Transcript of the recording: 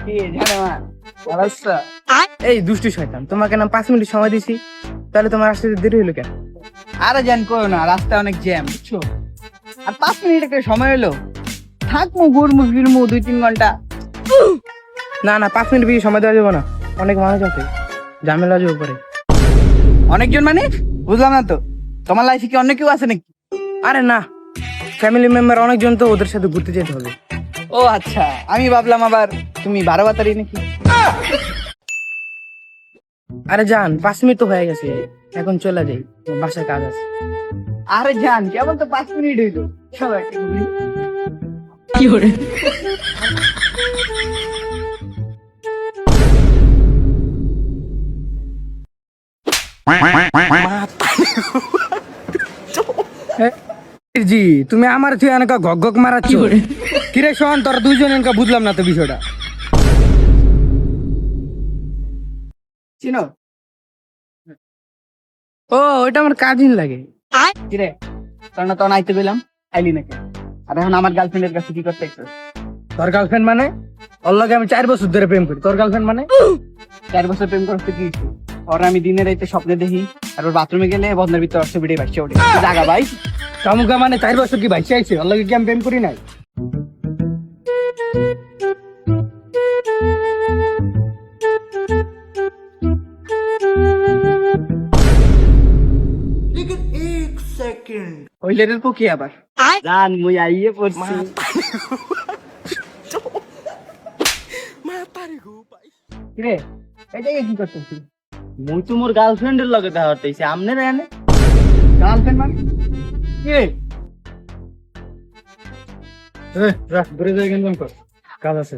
কি জানে মা অবস্থা এই দুষ্টু শয়তান, তোমাকে না 5 মিনিট সময় দিছি, তাহলে তোমার আসতে দেরি হলো কেন? আরে জান করো না, রাস্তা অনেক জ্যাম বুঝছো। আর 5 মিনিট একটা সময় হলো, থাকবো ঘুরবো ফিরবো 2-3 ঘন্টা। না না, 5 মিনিট বেশি সময় দেওয়া যাবে না, অনেক মানুষ আছে, ঝামেলা যাবে পরে। অনেকজন মানে বুঝলাম না তো, তোমার লাইফে কি অন্য কেউ আছে নাকি? আরে না, ফ্যামিলি মেম্বার অনেকজন, তো ওদের সাথে ঘুরতে যেতে হবে। ও আচ্ছা, আমি ভাবলাম আবার তুমি 12 বাতারি নাকি। আরে জান, 5 মিনিট তো হয়ে গেছে, এখন চলে যাই, বাসায় কাজ আছে। আরে জান কেবল তো 5 মিনিট হইলো, চলো একটা ঘুরি। জি, তুমি আমার তুই এনেকা ঘক ঘক মারাচ্ছ। কিরে শোন, তোর দুইজন এনেকা বুঝলাম না তো বিষয়টা। চিনো? ও, ওইটা আমার কাজিন লাগে। কিরে তোর না তখন আইতে গেলাম, আইলি নাকি? আর এখন আমার গার্লফ্রেন্ডের কাছে কি করতে চাইছিস? তোর গার্লফ্রেন্ড মানে? ওর লগে আমি 4 বছর ধরে প্রেম করি, তোর গার্লফ্রেন্ড মানে? 4 বছর প্রেম করতে কি হইছে? ওর আমি দিনে রাইতে স্বপ্নে দেখি, আর ওর বাথরুমে গেলে বন্ধের ভিতর অর্থ বেড়ে বাসছে ওঠে জাগা ভাই। কামুকা মানে 4 বছর কি ভাই চাইছে? ওর লগে কি আমি প্রেম করি নাই? ওই লেটের কি আবার জান মুই আইয়ে পড়ছি। কিরে এটাকে কি করতেছিস? মুই তো মোর গার্লফ্রেন্ডের লগে দেখা করতেছি, আমনে এনে গার্লফ্রেন্ড মানে কিরে? রাখ, দূরে যাই, কেন কর, কাজ আছে।